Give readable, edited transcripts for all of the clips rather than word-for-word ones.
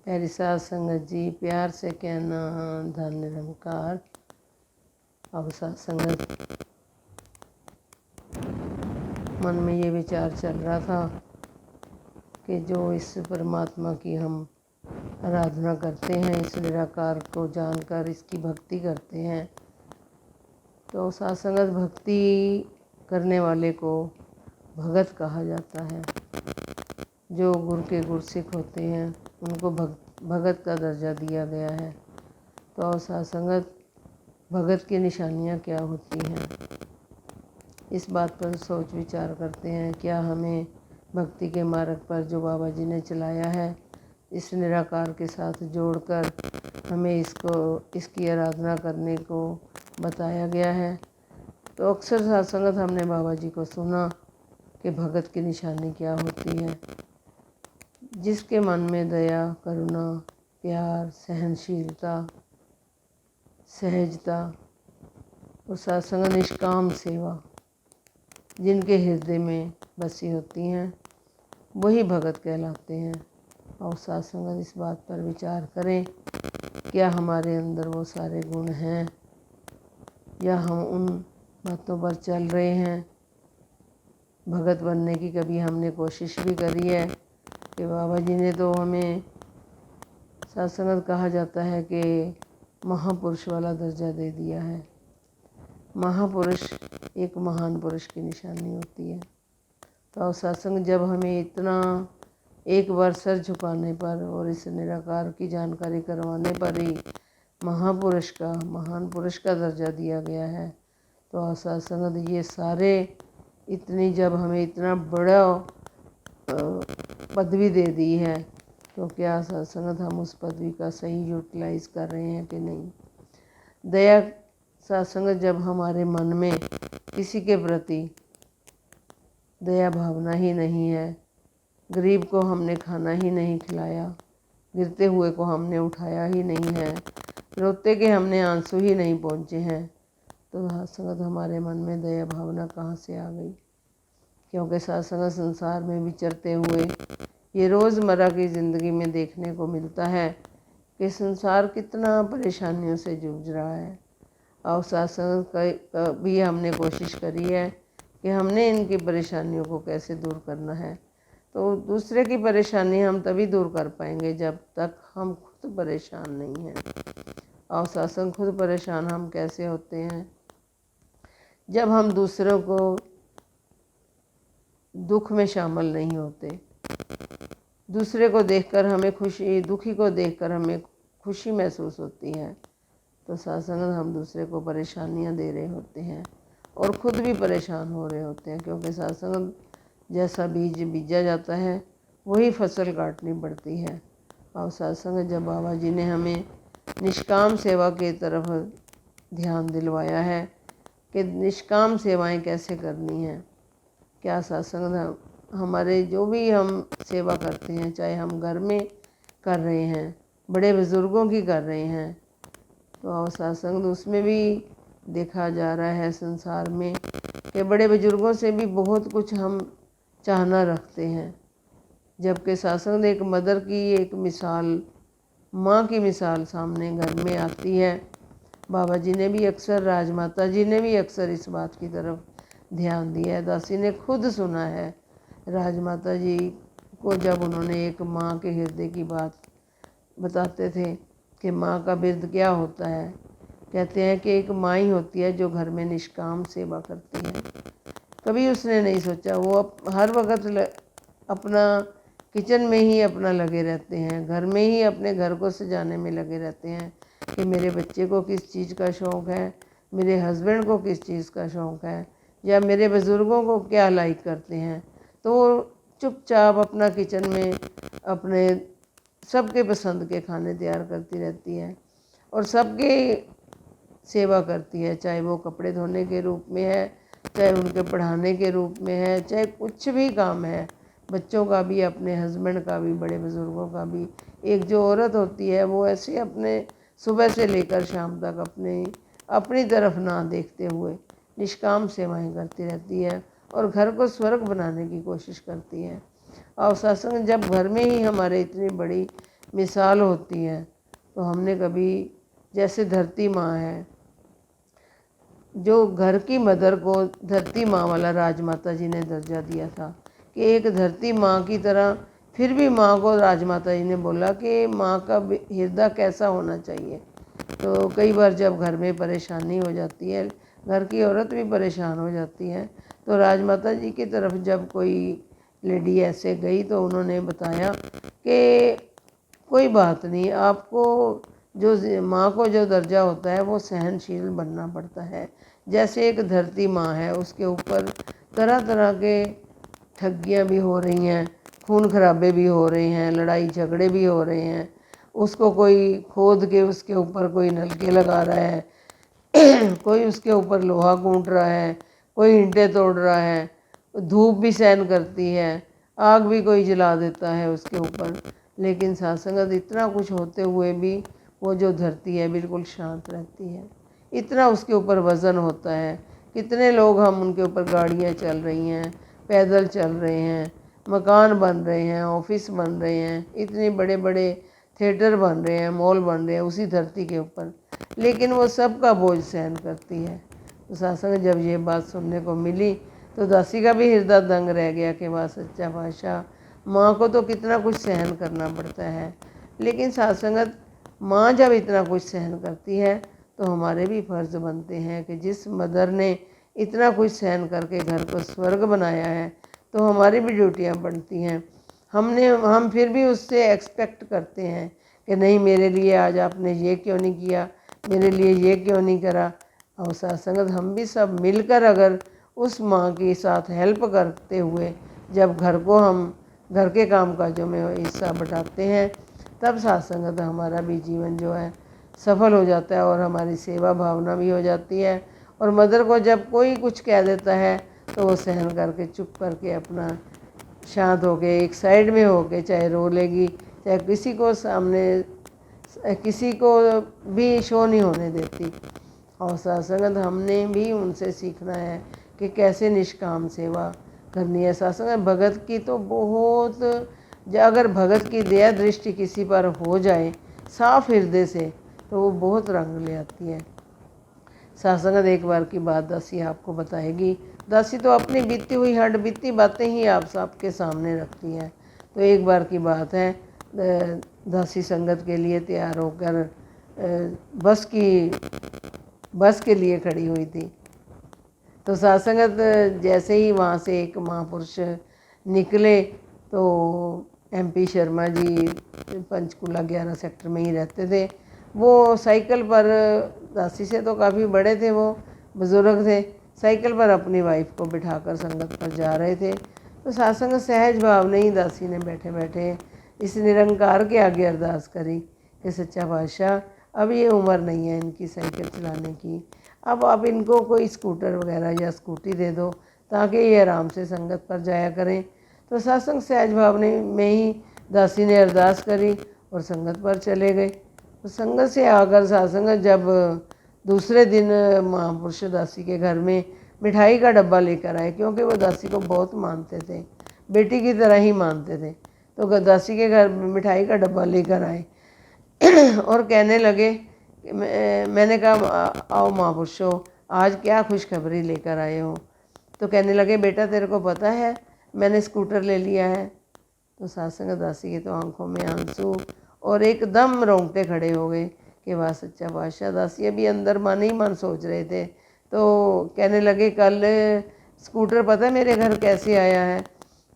प्यारी साध संगत जी, प्यार से कहना धन निरंकार। अब साध संगत, मन में ये विचार चल रहा था कि जो इस परमात्मा की हम आराधना करते हैं, इस निराकार को जानकर इसकी भक्ति करते हैं, तो साध संगत भक्ति करने वाले को भगत कहा जाता है। जो गुरु के गुरसिख होते हैं उनको भगत का दर्जा दिया गया है। तो साध संगत, भगत की निशानियाँ क्या होती हैं, इस बात पर सोच विचार करते हैं। क्या हमें भक्ति के मार्ग पर जो बाबा जी ने चलाया है, इस निराकार के साथ जोड़कर हमें इसकी आराधना करने को बताया गया है। तो अक्सर साध संगत हमने बाबा जी को सुना कि भगत की निशानी क्या होती है। जिसके मन में दया, करुणा, प्यार, सहनशीलता, सहजता और साध संगत निष्काम सेवा जिनके हृदय में बसी होती हैं, वही भगत कहलाते हैं। और साध संगत इस बात पर विचार करें, क्या हमारे अंदर वो सारे गुण हैं या हम उन बातों पर चल रहे हैं। भगत बनने की कभी हमने कोशिश भी करी है कि बाबा जी ने तो हमें, साध संगत कहा जाता है कि महापुरुष वाला दर्जा दे दिया है। महापुरुष एक महान पुरुष की निशानी होती है। तो साध संगत, जब हमें इतना एक बार सर झुकाने पर और इस निराकार की जानकारी करवाने पर ही महापुरुष का, महान पुरुष का दर्जा दिया गया है, तो साध संगत ये सारे इतनी, जब हमें इतना बड़ा पदवी दे दी है, तो क्या साध संगत हम उस पदवी का सही यूटिलाइज कर रहे हैं कि नहीं। दया साध संगत, जब हमारे मन में किसी के प्रति दया भावना ही नहीं है, गरीब को हमने खाना ही नहीं खिलाया, गिरते हुए को हमने उठाया ही नहीं है, रोते के हमने आंसू ही नहीं पहुँचे हैं, तो साध संगत हमारे मन में दया भावना कहाँ से आ गई। क्योंकि साध संगत, संसार में विचरते हुए ये रोज़मर्रा की ज़िंदगी में देखने को मिलता है कि संसार कितना परेशानियों से जूझ रहा है। और साध संगत, कभी हमने कोशिश करी है कि हमने इनकी परेशानियों को कैसे दूर करना है। तो दूसरे की परेशानी हम तभी दूर कर पाएंगे जब तक हम खुद परेशान नहीं हैं। और साध संगत, खुद परेशान हम कैसे होते हैं, जब हम दूसरों को दुख में शामिल नहीं होते। दूसरे को देखकर हमें खुशी, दुखी को देखकर हमें खुशी महसूस होती है, तो साध संगत हम दूसरे को परेशानियां दे रहे होते हैं और ख़ुद भी परेशान हो रहे होते हैं। क्योंकि साध संगत, जैसा बीज बीजा जाता है वही फसल काटनी पड़ती है। और साध संगत, जब बाबा जी ने हमें निष्काम सेवा की तरफ ध्यान दिलवाया है कि निष्काम सेवाएं कैसे करनी हैं। क्या साध संगत, हमारे जो भी हम सेवा करते हैं, चाहे हम घर में कर रहे हैं, बड़े बुज़ुर्गों की कर रहे हैं, तो साध संगत उसमें भी देखा जा रहा है संसार में कि बड़े बुजुर्गों से भी बहुत कुछ हम चाहना रखते हैं। जबकि साध संगत, एक मदर की एक मिसाल, माँ की मिसाल सामने घर में आती है। बाबा जी ने भी अक्सर, राजमाता जी ने भी अक्सर इस बात की तरफ ध्यान दिया है। दासी ने खुद सुना है राजमाता जी को, जब उन्होंने एक माँ के हृदय की बात बताते थे कि माँ का बिरद क्या होता है। कहते हैं कि एक माँ ही होती है जो घर में निष्काम सेवा करती है। कभी उसने नहीं सोचा, वो हर वक्त अपना किचन में ही अपना लगे रहते हैं, घर में ही अपने घर को सजाने में लगे रहते हैं कि मेरे बच्चे को किस चीज़ का शौक़ है, मेरे हस्बैंड को किस चीज़ का शौक़ है, या मेरे बुज़ुर्गों को क्या लाइक करते हैं। तो वो चुपचाप अपना किचन में अपने सबके पसंद के खाने तैयार करती रहती है और सबकी सेवा करती है, चाहे वो कपड़े धोने के रूप में है, चाहे उनके पढ़ाने के रूप में है, चाहे कुछ भी काम है, बच्चों का भी, अपने हस्बैंड का भी, बड़े बुज़ुर्गों का भी। एक जो औरत होती है वो ऐसे अपने सुबह से लेकर शाम तक अपनी तरफ ना देखते हुए निष्काम सेवाएं करती रहती है और घर को स्वर्ग बनाने की कोशिश करती है। और सत्संग, जब घर में ही हमारे इतनी बड़ी मिसाल होती है। तो हमने कभी, जैसे धरती माँ है, जो घर की मदर को धरती माँ वाला राजमाता जी ने दर्जा दिया था कि एक धरती माँ की तरह, फिर भी माँ को राजमाता जी ने बोला कि माँ का हृदय कैसा होना चाहिए। तो कई बार जब घर में परेशानी हो जाती है, घर की औरत भी परेशान हो जाती है, तो राजमाता जी की तरफ जब कोई लेडी ऐसे गई तो उन्होंने बताया कि कोई बात नहीं, आपको जो माँ को जो दर्जा होता है वो सहनशील बनना पड़ता है। जैसे एक धरती माँ है, उसके ऊपर तरह तरह के ठगियाँ भी हो रही हैं, खून खराबे भी हो रहे हैं, लड़ाई झगड़े भी हो रहे हैं। उसको कोई खोद के उसके ऊपर कोई नलके लगा रहा है, कोई उसके ऊपर लोहा कूट रहा है, कोई ईंटें तोड़ रहा है, धूप भी सहन करती है, आग भी कोई जला देता है उसके ऊपर। लेकिन सत्संगत इतना कुछ होते हुए भी वो जो धरती है बिल्कुल शांत रहती है। इतना उसके ऊपर वज़न होता है। कितने लोग हम उनके ऊपर, गाड़ियाँ चल रही हैं, पैदल चल रहे हैं, मकान बन रहे हैं, ऑफिस बन रहे हैं, इतने बड़े बड़े थिएटर बन रहे हैं, मॉल बन रहे हैं उसी धरती के ऊपर, लेकिन वो सब का बोझ सहन करती है। तो सत्संग जब ये बात सुनने को मिली तो दासी का भी हृदय दंग रह गया कि वाह सच्चा पातशाह, माँ को तो कितना कुछ सहन करना पड़ता है। लेकिन सत्संगत, माँ जब इतना कुछ सहन करती है तो हमारे भी फर्ज बनते हैं कि जिस मदर ने इतना कुछ सहन करके घर को स्वर्ग बनाया है, तो हमारी भी ड्यूटियाँ बनती हैं। हम फिर भी उससे एक्सपेक्ट करते हैं कि नहीं, मेरे लिए आज आपने ये क्यों नहीं किया, मेरे लिए ये क्यों नहीं करा। और सत्संगत, हम भी सब मिलकर अगर उस माँ के साथ हेल्प करते हुए जब घर के काम काजों में हिस्सा बटाते हैं, तब सत्संगत हमारा भी जीवन जो है सफल हो जाता है और हमारी सेवा भावना भी हो जाती है। और मदर को जब कोई कुछ कह देता है तो वो सहन करके, चुप करके, अपना शांत होके एक साइड में होके चाहे रो लेगी, चाहे किसी को सामने, किसी को भी शो नहीं होने देती। और सत्संगत, हमने भी उनसे सीखना है कि कैसे निष्काम सेवा करनी है। सत्संगत, भगत की तो बहुत, अगर भगत की दया दृष्टि किसी पर हो जाए साफ हृदय से, तो वो बहुत रंग ले आती है। सत्संगत, एक बार की बात दासी आपको बताएगी। दासी तो अपनी बीती हुई हड बीती बातें ही आप सबके सामने रखती है। तो एक बार की बात है, दासी संगत के लिए तैयार होकर बस के लिए खड़ी हुई थी। तो सत्संगत, जैसे ही वहाँ से एक महापुरुष निकले तो MP शर्मा जी पंचकूला 11 सेक्टर में ही रहते थे। वो साइकिल पर, दासी से तो काफ़ी बड़े थे, वो बुज़ुर्ग थे, साइकिल पर अपनी वाइफ को बिठाकर संगत पर जा रहे थे। तो सत्संग सहज भाव नहीं, दासी ने बैठे बैठे इस निरंकार के आगे अरदास करी कि सच्चा बादशाह, अब ये उम्र नहीं है इनकी साइकिल चलाने की, अब आप इनको कोई स्कूटर वगैरह या स्कूटी दे दो ताकि ये आराम से संगत पर जाया करें। तो सत्संग सहज भावने में ही दासी ने अरदास करी और संगत पर चले गए। तो संगत से आकर सत्संग जब दूसरे दिन महापुरुष दासी के घर में मिठाई का डब्बा लेकर आए, क्योंकि वो दासी को बहुत मानते थे, बेटी की तरह ही मानते थे। तो दासी के घर मिठाई का डब्बा लेकर आए और कहने लगे, मैंने कहा आओ महापुरुषों, आज क्या खुशखबरी लेकर आए हो। तो कहने लगे, बेटा तेरे को पता है मैंने स्कूटर ले लिया है। तो सत्संग, दासी की तो आंखों में आंसू और एकदम रोंगटे खड़े हो गए कि वाह सच्चा बादशाह। दासी अभी अंदर मन ही मन सोच रहे थे। तो कहने लगे, कल स्कूटर पता है मेरे घर कैसे आया है।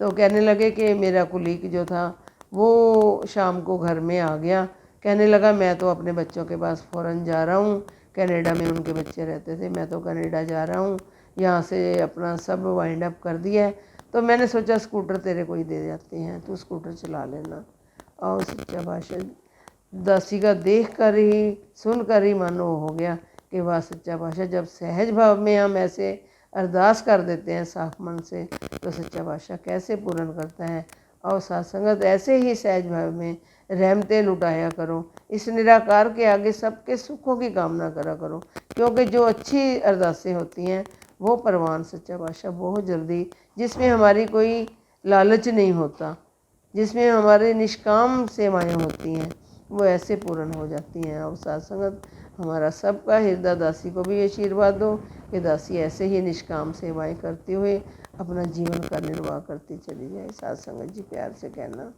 तो कहने लगे कि मेरा कुलीग जो था वो शाम को घर में आ गया, कहने लगा मैं तो अपने बच्चों के पास फ़ौरन जा रहा हूँ, कनाडा में उनके बच्चे रहते थे, मैं तो कनाडा जा रहा हूँ, यहाँ से अपना सब वाइंड अप कर दिया है, तो मैंने सोचा स्कूटर तेरे को ही दे जाते हैं, तू स्कूटर चला लेना। और सच्चा बादशाह, दासी का देख कर ही, सुन कर ही मन वो हो गया कि वाह सच्चा बादशाह, जब सहज भाव में हम ऐसे अरदास कर देते हैं साफ मन से, तो सच्चा बादशाह कैसे पूर्ण करता है। और सत्संगत, ऐसे ही सहज भाव में रहमतें लुटाया करो, इस निराकार के आगे सबके सुखों की कामना करा करो, क्योंकि जो अच्छी अरदासें होती हैं वो परवान सच्चा बादशाह बहुत जल्दी, जिसमें हमारी कोई लालच नहीं होता, जिसमें हमारे निष्काम सेवाएं होती हैं वो ऐसे पूर्ण हो जाती हैं। और साथ संगत हमारा सबका हृदय दासी को भी आशीर्वाद दो कि दासी ऐसे ही निष्काम सेवाएं करते हुए अपना जीवन का निर्वाह करती चली जाए। साथ संगत जी प्यार से कहना।